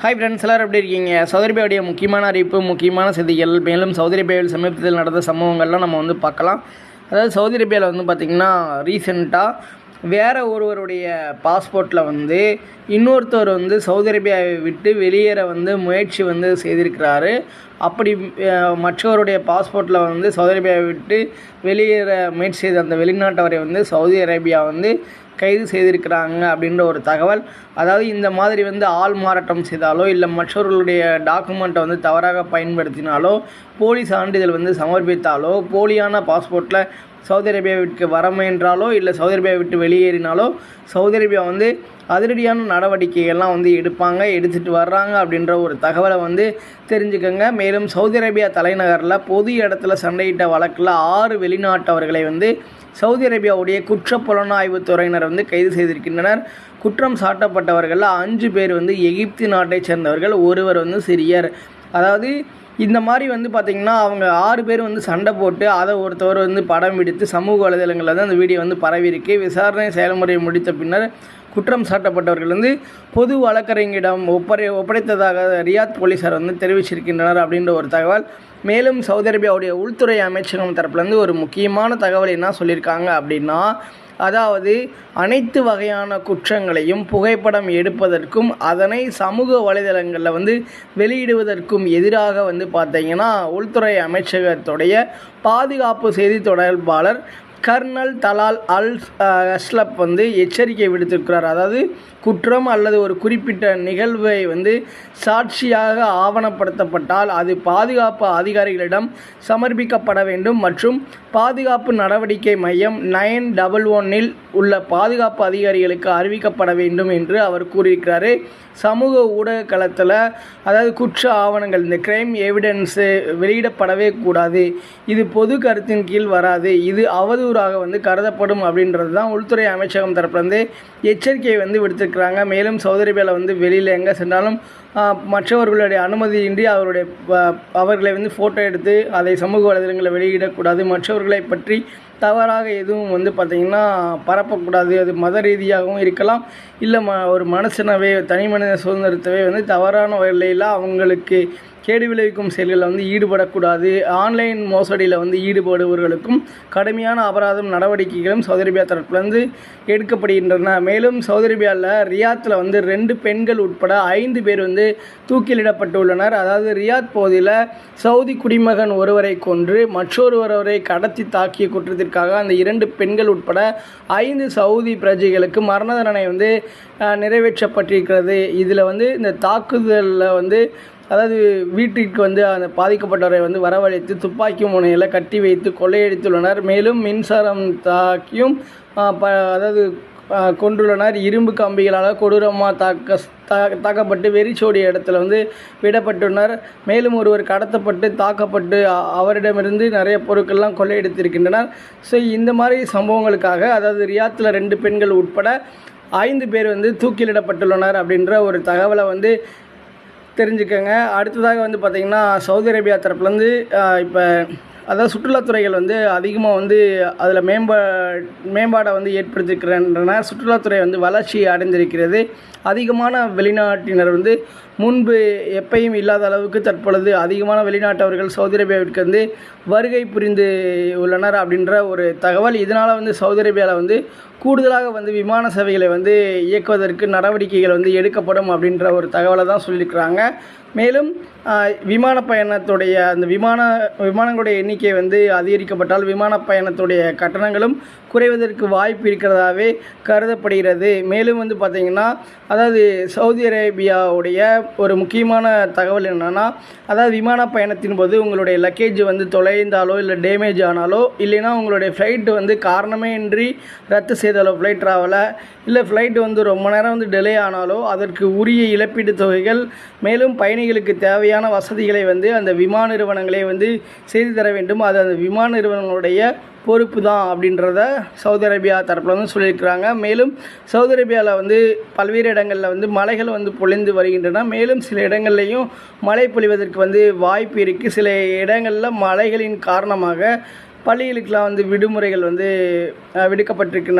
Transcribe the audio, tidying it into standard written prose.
Hi friends, எல்லோரும் எப்படி இருக்கீங்க? சவுதி அரேபியாவுடைய முக்கியமான அறிவிப்பு, முக்கியமான செய்திகள், மேலும் சவுதி அரேபியாவில் சமீபத்தில் நடந்த சம்பவங்கள்லாம் நம்ம பார்க்கலாம். அதாவது சவுதி அரேபியாவில் பார்த்திங்கன்னா ரீசெண்டாக வேறு ஒருவருடைய பாஸ்போர்ட்டில் இன்னொருத்தர் சவுதி அரேபியாவை விட்டு வெளியேற முயற்சி செய்திருக்கிறாரு. அப்படி மற்றவருடைய பாஸ்போர்ட்டில் சவுதி அரேபியாவை விட்டு வெளியேற முயற்சி செய்த அந்த வெளிநாட்டவரை சவுதி அரேபியா கைது செய்திருக்கிறாங்க அப்படின்ற ஒரு தகவல். அதாவது இந்த மாதிரி ஆள் மாறாட்டம் செய்தாலோ இல்லை மற்றவர்களுடைய டாக்குமெண்ட்டை தவறாக பயன்படுத்தினாலோ, போலி சான்றிதழ் சமர்ப்பித்தாலோ, போலியான பாஸ்போர்ட்டில் சவுதி அரேபியாவிற்கு வர முயன்றாலோ இல்லை சவுதி அரேபியாவை விட்டு வெளியேறினாலோ சவுதி அரேபியா அதிரடியான நடவடிக்கைகள்லாம் எடுத்துகிட்டு வர்றாங்க அப்படின்ற ஒரு தகவலை தெரிஞ்சுக்கோங்க. மேலும் சவுதி அரேபியா தலைநகரில் பொது இடத்துல சண்டையிட்ட வழக்கில் 6 வெளிநாட்டவர்களை சவுதி அரேபியாவுடைய குற்றப்புலனாய்வு துறையினர் கைது செய்திருக்கின்றனர். குற்றம் சாட்டப்பட்டவர்களில் 5 பேர் எகிப்து நாட்டை சேர்ந்தவர்கள், ஒருவர் சிரியர். அதாவது இந்த மாதிரி பார்த்திங்கன்னா அவங்க 6 பேர் சண்டை போட்டு அதை ஒருத்தவர் படம் பிடித்து சமூக வலைதளங்களில் அந்த வீடியோ பரவியிருக்கு. விசாரணை செயல்முறை முடித்த பின்னர் குற்றம் சாட்டப்பட்டவர்கள் பொது வழக்கறிஞரிடம் ஒப்படைத்ததாக ரியாத் போலீஸார் தெரிவிச்சிருக்கின்றனர் அப்படின்ற ஒரு தகவல். மேலும் சவுதி அரேபியாவுடைய உள்துறை அமைச்சகம் தரப்புலேருந்து ஒரு முக்கியமான தகவல் என்ன சொல்லியிருக்காங்க அப்படின்னா, அதாவது அனைத்து வகையான குற்றங்களையும் புகைப்படம் எடுப்பதற்கும் அதனை சமூக வலைதளங்களில் வெளியிடுவதற்கும் எதிராக பார்த்தீங்கன்னா உள்துறை அமைச்சகத்துடைய பாதுகாப்பு செய்தி தொடர்பாளர் கர்னல் தலால் அல் அஸ்லப் எச்சரிக்கை விடுத்திருக்கிறார். அதாவது குற்றம் அல்லது ஒரு குறிப்பிட்ட நிகழ்வை சாட்சியாக ஆவணப்படுத்தப்பட்டால் அது பாதுகாப்பு அதிகாரிகளிடம் சமர்ப்பிக்கப்பட வேண்டும் மற்றும் பாதுகாப்பு நடவடிக்கை மையம் 911 உள்ள பாதுகாப்பு அதிகாரிகளுக்கு அறிவிக்கப்பட வேண்டும் என்று அவர் கூறியிருக்கிறார். சமூக ஊடக களத்தில் அதாவது குற்ற ஆவணங்கள், இந்த கிரைம் எவிடன்ஸு வெளியிடப்படவே கூடாது. இது பொது கருத்தின் கீழ் வராது. இது அவதூறாக கருதப்படும் அப்படின்றது தான் உள்துறை அமைச்சகம் தரப்புலேருந்து எச்சரிக்கையை விடுத்திருக்கிறாங்க. மேலும் சவுதி அரேபியாவில் வெளியில் எங்கே சென்றாலும் மற்றவர்களுடைய அனுமதியின்றி அவர்களை ஃபோட்டோ எடுத்து அதை சமூக வலைதளங்களில் வெளியிடக்கூடாது. மற்றவர்களை பற்றி தவறாக எதுவும் பார்த்திங்கன்னா பரப்பக்கூடாது. அது மத ரீதியாகவும் இருக்கலாம், இல்லை ஒரு மனுஷனவே தனி மனித சுதந்திரத்தவே தவறான வகையில் அவங்களுக்கு கேடு விளைவிக்கும் செயல்களில் ஈடுபடக்கூடாது. ஆன்லைன் மோசடியில் ஈடுபடுபவர்களுக்கும் கடுமையான அபராதம் நடவடிக்கைகளும் சவுதி அரேபியா தரப்புலேருந்து எடுக்கப்படுகின்றன. மேலும் சவுதி அரேபியாவில் ரியாத்தில் 2 பெண்கள் உட்பட 5 பேர் தூக்கிலிடப்பட்டுள்ளனர். அதாவது ரியாத் பகுதியில் சவுதி குடிமகன் ஒருவரை கொன்று மற்றொருவரை கடத்தி தாக்கிய குற்றத்திற்காக அந்த 2 பெண்கள் உட்பட 5 சவுதி பிரஜைகளுக்கு மரண தண்டனை நிறைவேற்றப்பட்டிருக்கிறது. இதில் இந்த தாக்குதலில் அதாவது வீட்டிற்கு அந்த பாதிக்கப்பட்டவரை வரவழைத்து துப்பாக்கி முனையில் கட்டி வைத்து கொள்ளையடித்துள்ளனர். மேலும் மின்சாரம் தாக்கியும் அதாவது கொண்டுள்ளனர். இரும்பு கம்பிகளால் கொடூரமாக தாக்கப்பட்டு வெறிச்சோடிய இடத்துல விடப்பட்டுள்ளனர். மேலும் ஒருவர் கடத்தப்பட்டு தாக்கப்பட்டு அவரிடமிருந்து நிறைய பொருட்கள்லாம் கொள்ளையடித்திருக்கின்றனர். ஸோ இந்த மாதிரி சம்பவங்களுக்காக அதாவது ரியாத்தில் 2 பெண்கள் உட்பட 5 பேர் தூக்கிலிடப்பட்டுள்ளனர் அப்படின்ற ஒரு தகவலை தெரிஞ்சுக்கங்க. அடுத்ததாக பார்த்திங்கன்னா சவுதி அரேபியா தரப்புலேருந்து இப்போ அதாவது சுற்றுலாத்துறைகள் அதிகமாக அதில் மேம்பாடை ஏற்படுத்தியிருக்கின்றன. சுற்றுலாத்துறை வளர்ச்சி அடைந்திருக்கிறது. அதிகமான வெளிநாட்டினர் முன்பு எப்பையும் இல்லாத அளவுக்கு தற்பொழுது அதிகமான வெளிநாட்டவர்கள் சவுதி அரேபியாவிற்கு வருகை புரிந்து உள்ளனர் அப்படின்ற ஒரு தகவல். இதனால் சவுதி அரேபியாவில் கூடுதலாக விமான சேவைகளை இயக்குவதற்கு நடவடிக்கைகள் எடுக்கப்படும் அப்படின்ற ஒரு தகவலை தான் சொல்லியிருக்கிறாங்க. மேலும் விமான பயணத்துடைய அந்த விமானங்களுடைய எண்ணிக்கை அதிகரிக்கப்பட்டால் விமான பயணத்துடைய கட்டணங்களும் குறைவதற்கு வாய்ப்பு இருக்கிறதாவே கருதப்படுகிறது. மேலும் பார்த்திங்கன்னா அதாவது சவுதி அரேபியாவுடைய ஒரு முக்கியமான தகவல் என்னென்னா, அதாவது விமான பயணத்தின் போது உங்களுடைய லக்கேஜ் தொலைந்தாலோ இல்லை டேமேஜ் ஆனாலோ இல்லைன்னா உங்களுடைய ஃப்ளைட்டு காரணமே இன்றி ரத்து செய்தாலோ ஃப்ளைட் ட்ராவலை இல்லை ஃப்ளைட்டு ரொம்ப நேரம் டிலே ஆனாலோ அதற்கு உரிய இழப்பீட்டு தொகைகள் மேலும் பயணிகளுக்கு தேவையான வசதிகளை அந்த விமான நிறுவனங்களே செய்து தர வேண்டும். அது அந்த விமான நிறுவனங்களுடைய பொறுப்பு தான் அப்படின்றத சவுதி அரேபியா தரப்பில் சொல்லியிருக்கிறாங்க. மேலும் சவுதி அரேபியாவில் பல்வேறு இடங்களில் மழைகள் பொழிந்து வருகின்றன. மேலும் சில இடங்கள்லையும் மழை பொழிவதற்கு வாய்ப்பு இருக்குது. சில இடங்களில் மழைகளின் காரணமாக பள்ளிகளுக்கெல்லாம் விடுமுறைகள் விடுக்கப்பட்டிருக்கின்றன.